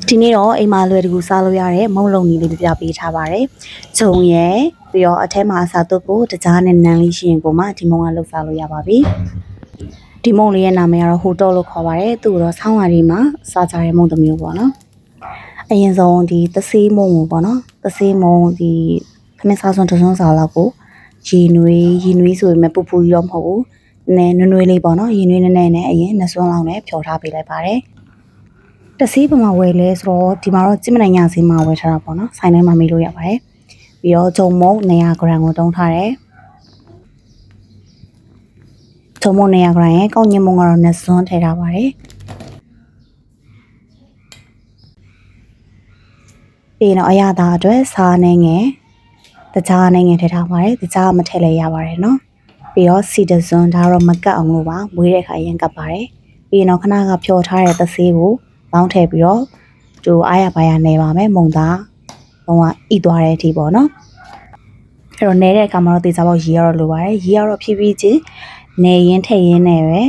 ဒီနေ့တော့အိမ်မှာလွယ်တကူစားလို့ရတဲ့မုံလုံးကြီးလေးပြပြပေးထားပါတယ်။ဂျုံရဲ့ပြီးတော့အထဲမှာအစားသွပ်ဖို့တကြားနဲ့နန်းလေးရှိရင်ကိုမှဒီမုံကလှုပ်စားလို့ရပါပြီ။ဒီမုံလေးရဲ့နာမည်ကတော့ဟိုတော့လို့ခေါ်ပါတယ်။သူ့ကိုတော့ဆောင်းဝါရီမှာစားကြတဲ့မုံတစ်မျိုးပေါ့နော်။အရင်ဆုံးဒီသဆေးမုံကိုပေါ့နော်။သဆေးမုံဒီခမင်းစားစွန်းတစွန်းစားလောက်ကိုရေနွေးဆိုပေမဲ့ပူပူကြီးတော့မဟုတ်ဘူး။နည်းနွေးလေးပေါ့နော်။ရေနွေးနဲ့အရင်နှစ်စွန်းလောက်နဲ့ဖြော်ထားပေးလိုက်ပါတယ်။တဆေးပမာဝယ်လဲဆိုတော့ဒီမှာတော့ကြည့်မနိုင်ရဆေးမှာဝယ်ထားတာပေါ့နော်ဆိုင်ထဲမှာမေးလို့ရပါတယ်ပြီးတော့ဂျုံမုံ200 gram ကိုတုံးထားတယ်ဂျုံမုံ200 gram ရဲ့ကောက်ညင်မုံကတော့နှစ်စွန်းထည့်ထားပါတယ်ပြီးတော့အရသာအတွက်စားနေငယ်တကြားနေငယ်ထည့်ထားပါတယ်တကြားမထည့်လဲရပါတယ်နော်ပြီးတော့စီတစွန်းဒါတော့မကတ်အောင်လို့ပါမွေးတဲ့ခါရင်ကတ်ပါတယ်ပြီးတော့ခဏကဖြော်ထားတဲ့သဆေးကိုပေါင်းထည့်ပြီးတော့သူအားရပါရနေပါမယ်မုံသားဟိုကဤသွားတဲ့အထိပေါ့နော်အဲ့တော့နဲတဲ့အခါမှာတော့တေချာပေါက်ရေရတော့လိုပါတယ်ရေရတော့ဖြည်းဖြည်းချင်းနေရင်ထည့်ရင်းနဲ့ပဲ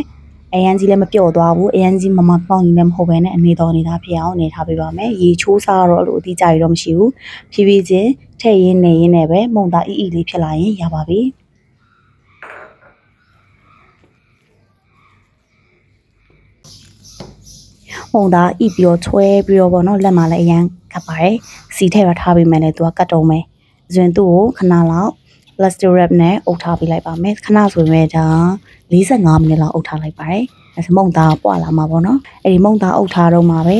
အရန်ကြီးလည်းမပျော့သွားဘူးအရန်ကြီးမမပေါင်းကြီးလည်းမဟုတ်ဘဲနဲ့အနေတော်နေတာဖြစ်အောင်နေထားပေးပါမယ်ရေချိုးစားတော့လို့အတိအကျရတော့မရှိဘူးဖြည်းဖြည်းချင်းထည့်ရင်းနေရင်းနဲ့ပဲမုံသားအီလေးဖြစ်လာရင်ရပါပြီမုံသားဤပြီးတော့ချွဲပြီးတော့ပေါ့နော်လက်မှာလည်းအရန်ကပ်ပါတယ်စီထည့်ရထားပေးမယ်လေသူကကတ်တုံးမယ်ဇွင်သူ့ကိုခဏလောက် plastic wrap နဲ့အုပ်ထားပေးလိုက်ပါမယ်ခဏဆိုရင်ဒါ45မိနစ်လောက်အုပ်ထားလိုက်ပါတယ်အဲမုံသားပွာလာမှာပေါ့နော်အဲ့ဒီမုံသားအုပ်ထားတော့မှာပဲ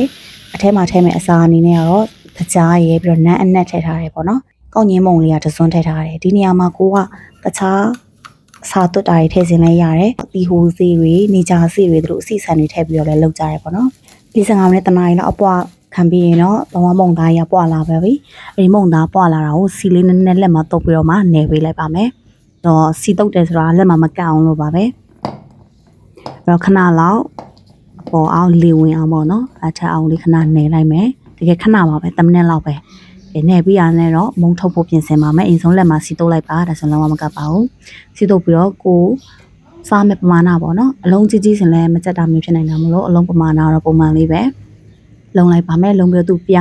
အထဲမှာထည့်မယ်အစာအနေနဲ့ကတော့တကြားရဲပြီးတော့နန်းအနက်ထည့်ထားတယ်ပေါ့နော်ကောက်ညင်းမုံလေးကတစွန်းထည့်ထားတယ်ဒီနေရာမှာကိုကတခြားစာသွတ်တာတွေထည့်ခြင်းလဲရတယ်ဒီဟိုစီတွေနေကြစီတွေတို့အစီဆန်တွေထည့်ပြီးတော့လဲလုပ်ကြရတယ်ပေါ့နော်45မိနစ်တနားရီလောက်အပွားခံပြီးရင်တော့ဘဝမုံသားရပွာလာပဲပြီအဲဒီမုံသားပွာလာတာကိုစီလေးနည်းနည်းလက်မှာတုပ်ပြီးတော့မှနေပေးလိုက်ပါမယ်တော့စီတုပ်တယ်ဆိုတာလက်မှာမကတ်အောင်လို့ပါပဲအဲ့တော့ခဏလောက်ပေါ်အောင်လေဝင်အောင်ပေါ့နော်အထက်အောင်လေးခဏနေလိုက်မယ်တကယ်ခဏပါပဲ10မိနစ်လောက်ပဲနေပြီးရတဲ့တော့မုံထုတ်ဖို့ပြင်ဆင်ပါမယ်အရင်ဆုံးလက်မှာစီတုပ်လိုက်ပါဒါဆိုလုံးဝမကတ်ပါဘူးစီတုပ်ပြီးတော့ကိုစားမဲ့ပမာဏပေါ့နော်အလုံးကြီးကြီးစင်လဲမကြက်တာမျိုးဖြစ်နိုင်တာမလို့အလုံးပမာဏတော့ပုံမှန်လေးပဲလုံလိုက်ပါမယ်လုံပြီးတော့သူပြ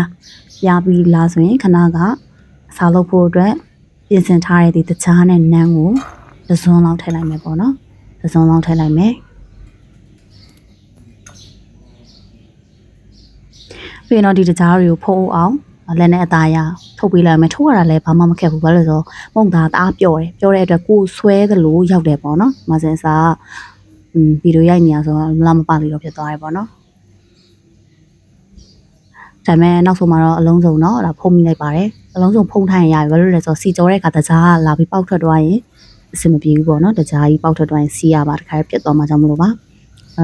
ပြီးလားဆိုရင်ခဏကစားလုပ်ဖို့အတွက်ပြင်ဆင်ထားတဲ့ဒီတခြားနဲ့နန်းကိုတစွန်းလောက်ထည့်လိုက်မယ်ပေါ့နော်တစွန်းလောက်ထည့်လိုက်မယ်ပြီးတော့ဒီတခြားတွေကိုဖုံးအောင်လက်နဲ့အသားရထုတ်ပေးလိုက်မယ်ထုတ်ရတာလည်းဘာမှမခက်ဘူးဘာလို့လဲဆိုတော့မုံသားတအားပျော့တယ်ပျော့တဲ့အတွက်ကိုဆွဲသလိုရောက်တယ်ပေါ့နော်မစင်စာဗီဒီယိုရိုက်နေရဆိုတော့လာမပါလို့တော့ဖြစ်သွားတယ်ပေါ့နော်ဒါပေမဲ့နောက်ဆုံးမှာတော့အလုံးစုံတော့ဒါဖုံးမိလိုက်ပါတယ်အလုံးစုံဖုံးထိုင်ရပြီဘာလို့လဲဆိုတော့စီကြောတဲ့အခါတကြားကလာပြီးပေါက်ထွက်သွားရင်အဆင်မပြေဘူးပေါ့နော်တကြားကြီးပေါက်ထွက်သွားရင်စီရပါတခါပြတ်သွားမှကြောင့်မလို့ပါ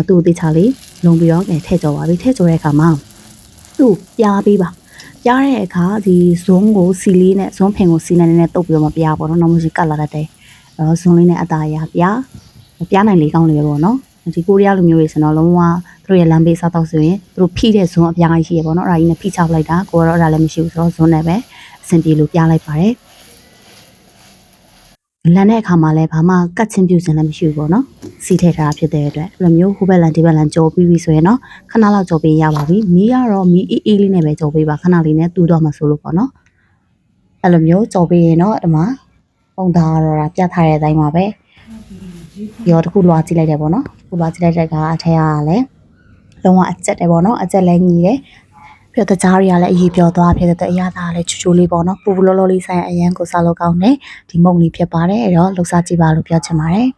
သူ့အသေးချာလေးလုံပြီးတော့ထည့်ကြောပါပြီထည့်ကြောတဲ့အခါမှာသူ့ပြားပေးပါပြားတဲ့အခါဒီဇွန်းကိုစီလေးနဲ့ဇွန်းဖင်ကိုစီနဲ့နည်းနည်းတုပ်ပြီးတော့မပြားပေါ့နော်နောက်မှစီကတ်လာတတ်တယ်အဲ့တော့ဇွန်းလေးနဲ့အသားရပြားနိုင်လေးကောင်းလေးပဲပေါ့နော်ဒီကိုရီးယားလူမျိုးတွေဆိုတော့လုံးဝသူတို့ရဲ့လမ်းဘေးစားတော့ဆိုရင်သူတို့ဖိတဲ့ဇွန်းအပြားကြီးရှိရပေါ့နော်အဲ့ဒါကြီးနဲ့ဖိချလိုက်တာကိုကတော့အဲ့ဒါလည်းမရှိဘူးဆိုတော့ဇွန်းနဲ့ပဲအဆင်ပြေလို့ပြလိုက်ပါတယ်လမ်းတဲ့အခါမှာလည်းဘာမှကတ်ချင်းပြူစင်လည်းမရှိဘူးပေါ့နော်စီထည့်ထားတာဖြစ်တဲ့အတွက်အဲ့လိုမျိုးဟိုဘက်လန်ဒီဘက်လန်ကြော်ပြီးဆိုရင်တော့ခဏလောက်ကြော်ပေးရပါပြီမီးကတော့မီးအေးလေးနဲ့ပဲကြော်ပေးပါခဏလေးနဲ့တူတော့မှဆိုလို့ပေါ့နော်အဲ့လိုမျိုးကြော်ပေးရင်တော့ဒီမှာပုံသားတော့ပြထားတဲ့အတိုင်းပါပဲရောတခုလွှာကြည့်လိုက်တယ်ပေါ့နော်ခုလွှာကြည့်လိုက်တဲ့ကအထက်ကလည်းလုံးဝအကျက်တယ်ပေါ့နော်အကျက်လည်းညီတယ်ပြီးတော့တကြားတွေကလည်းအရေးပြောသွားဖြစ်တဲ့အရာသားလည်းချူချူလေးပေါ့နော်ပူပူလောလောလေးဆိုင်အရန်ကိုစားလို့ကောင်းတယ်ဒီမုံလေးဖြစ်ပါတယ်အဲ့တော့လှူစားကြည့်ပါလို့ပြောချင်ပါတယ်